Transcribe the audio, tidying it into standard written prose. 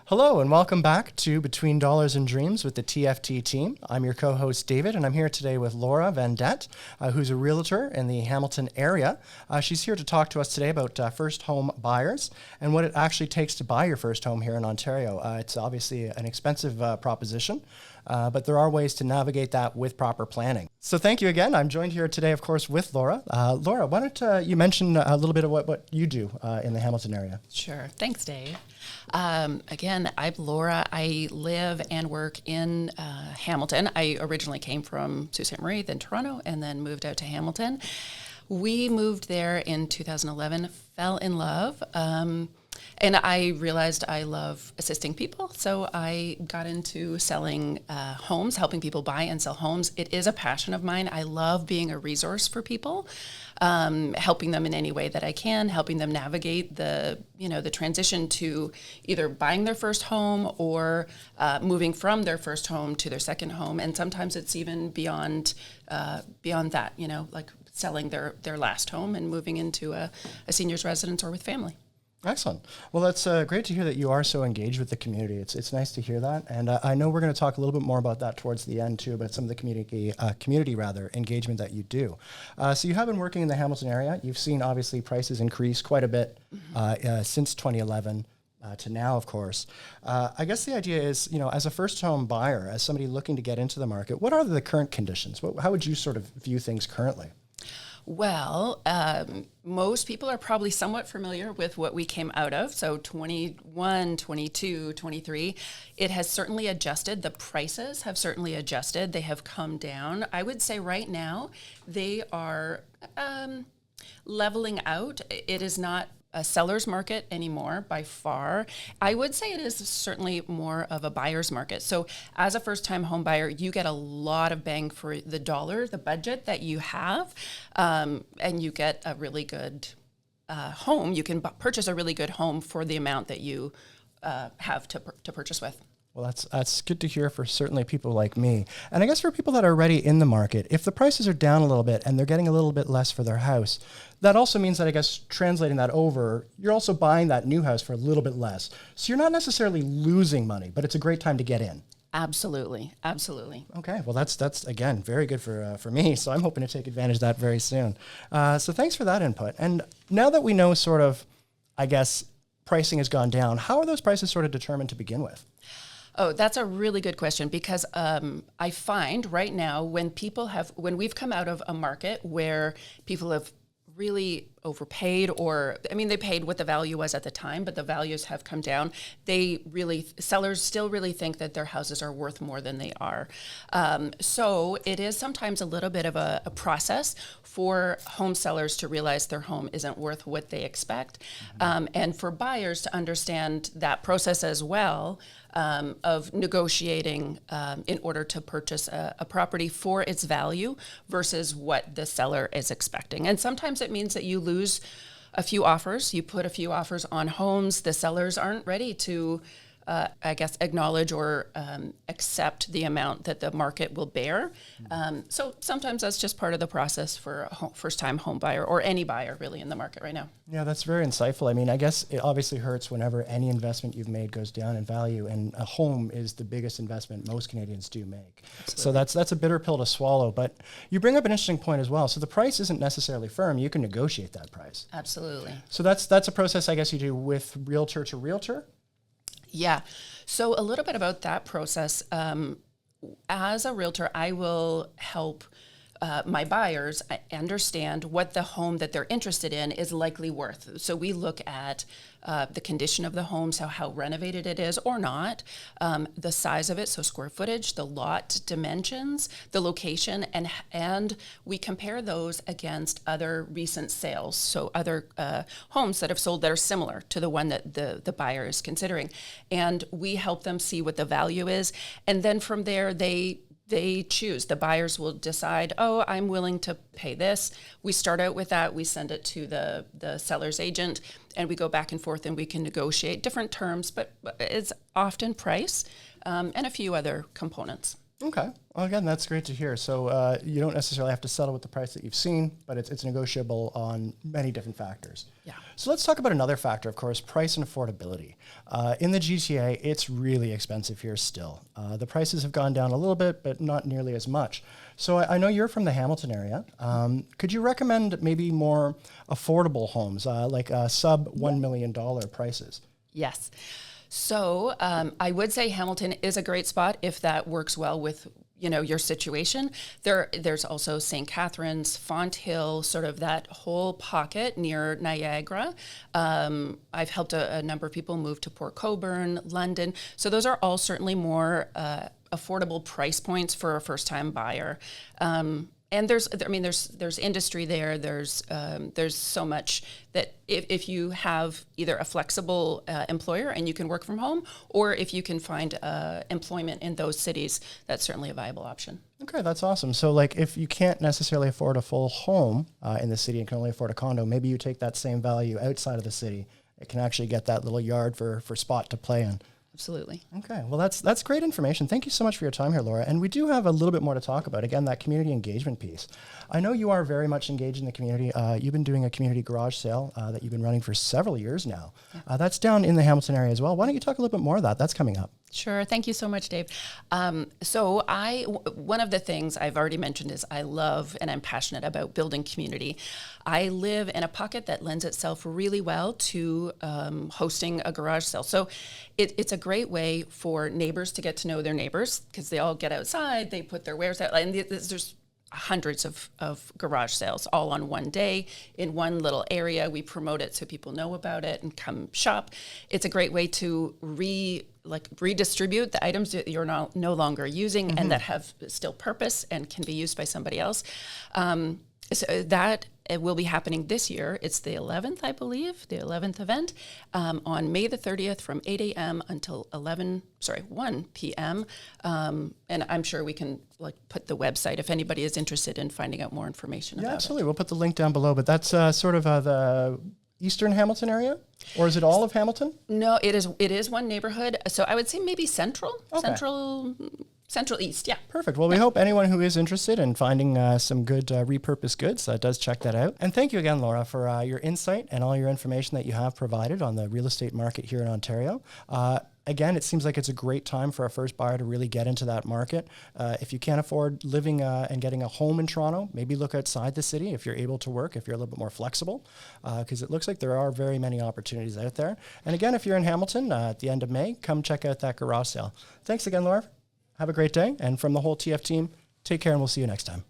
Hello and welcome back to Between Dollars and Dreams with the TFT team. I'm your co-host David, and I'm here today with Laura Van Dett, who's a realtor in the Hamilton area. She's here to talk to us today about first home buyers and what it actually takes to buy your first home here in Ontario. It's obviously an expensive proposition, but there are ways to navigate that with proper planning. So thank you again. I'm joined here today, of course, with Laura. Laura, why don't you mention a little bit of what you do in the Hamilton area? Sure. Thanks, Dave. Again, I'm Laura. I live and work in Hamilton. I originally came from Sault Ste. Marie, then Toronto, and then moved out to Hamilton. We moved there in 2011, fell in love, and I realized I love assisting people. So I got into selling homes, helping people buy and sell homes. It is a passion of mine. I love being a resource for people. Helping them in any way that I can, helping them navigate the transition to either buying their first home or moving from their first home to their second home. And sometimes it's even beyond that, like selling their last home and moving into a senior's residence or with family. Excellent. Well, that's great to hear that you are so engaged with the community. It's nice to hear that. And I know we're going to talk a little bit more about that towards the end too, about some of the community engagement that you do. So you have been working in the Hamilton area. You've seen obviously prices increase quite a bit since 2011 to now, of course. I guess the idea is, as a first home buyer, as somebody looking to get into the market, what are the current conditions? How would you sort of view things currently? Well, most people are probably somewhat familiar with what we came out of. So 21, 22, 23, it has certainly adjusted. The prices have certainly adjusted. They have come down. I would say right now they are leveling out. It is not a seller's market anymore by far. I would say it is certainly more of a buyer's market. So as a first-time home buyer, you get a lot of bang for the dollar, the budget that you have, and you get a really good home. You can purchase a really good home for the amount that you have to purchase with. Well, that's good to hear for certainly people like me. And I guess for people that are already in the market, if the prices are down a little bit and they're getting a little bit less for their house, that also means that, I guess, translating that over, you're also buying that new house for a little bit less. So you're not necessarily losing money, but it's a great time to get in. Absolutely. Absolutely. Okay. Well, that's again, very good for me. So I'm hoping to take advantage of that very soon. So thanks for that input. And now that we know sort of, I guess, pricing has gone down, how are those prices sort of determined to begin with? Oh, that's a really good question because I find right now when we've come out of a market where people have really overpaid they paid what the value was at the time, but the values have come down. Sellers still really think that their houses are worth more than they are. So it is sometimes a little bit of a process for home sellers to realize their home isn't worth what they expect. And for buyers to understand that process as well, of negotiating in order to purchase a property for its value versus what the seller is expecting. And sometimes it means that you lose a few offers. You put a few offers on homes. The sellers aren't ready to, acknowledge or accept the amount that the market will bear. So sometimes that's just part of the process for a first-time home buyer or any buyer really in the market right now. Yeah, that's very insightful. I mean, I guess it obviously hurts whenever any investment you've made goes down in value, and a home is the biggest investment most Canadians do make. Absolutely. So that's a bitter pill to swallow. But you bring up an interesting point as well. So the price isn't necessarily firm. You can negotiate that price. Absolutely. So that's a process I guess you do with realtor to realtor? Yeah. So a little bit about that process. As a realtor, I will help my buyers understand what the home that they're interested in is likely worth. So we look at the condition of the home, so how renovated it is or not, the size of it, so square footage, the lot dimensions, the location, and we compare those against other recent sales, so other homes that have sold that are similar to the one that the buyer is considering. And we help them see what the value is, and then from there they choose. The buyers will decide, I'm willing to pay this. We start out with that. We send it to the seller's agent, and we go back and forth, and we can negotiate different terms, but it's often price and a few other components. Okay. Well, again, that's great to hear. So you don't necessarily have to settle with the price that you've seen, but it's negotiable on many different factors. Yeah. So let's talk about another factor, of course, price and affordability. In the GTA, it's really expensive here still. The prices have gone down a little bit, but not nearly as much. So I know you're from the Hamilton area. Could you recommend maybe more affordable homes, like sub $1 million prices? Yes. So I would say Hamilton is a great spot if that works well with your situation. There's also St. Catharines, Fonthill, sort of that whole pocket near Niagara. I've helped a number of people move to Port Colborne, London. So those are all certainly more affordable price points for a first-time buyer. And there's industry there. There's so much that if you have either a flexible employer and you can work from home, or if you can find employment in those cities, that's certainly a viable option. Okay, that's awesome. So like if you can't necessarily afford a full home in the city and can only afford a condo, maybe you take that same value outside of the city. It can actually get that little yard for spot to play in. Absolutely. Okay, well, that's great information. Thank you so much for your time here, Laura. And we do have a little bit more to talk about. Again, that community engagement piece. I know you are very much engaged in the community. You've been doing a community garage sale that you've been running for several years now. Yeah. That's down in the Hamilton area as well. Why don't you talk a little bit more of that? That's coming up. Sure. Thank you so much, Dave. So one of the things I've already mentioned is I love and I'm passionate about building community. I live in a pocket that lends itself really well to hosting a garage sale. So it's a great way for neighbors to get to know their neighbors because they all get outside, they put their wares out, and there's hundreds of garage sales all on one day in one little area. We promote it so people know about it and come shop. It's a great way to redistribute the items that you're no longer using and that have still purpose and can be used by somebody else. So that it will be happening this year. It's the 11th, I believe, the 11th event on May the 30th from 8 a.m. until 1 p.m. And I'm sure we can put the website if anybody is interested in finding out more information about absolutely. it. We'll put the link down below, but that's sort of the Eastern Hamilton area? Or is it all of Hamilton? No, it is one neighborhood. So I would say maybe central, Okay. Central East, yeah. Perfect. Well, we hope anyone who is interested in finding some good repurposed goods does check that out. And thank you again, Laura, for your insight and all your information that you have provided on the real estate market here in Ontario. Again, it seems like it's a great time for a first buyer to really get into that market. If you can't afford living and getting a home in Toronto, maybe look outside the city if you're able to work, if you're a little bit more flexible, because it looks like there are very many opportunities out there. And again, if you're in Hamilton at the end of May, come check out that garage sale. Thanks again, Laura. Have a great day. And from the whole TF team, take care and we'll see you next time.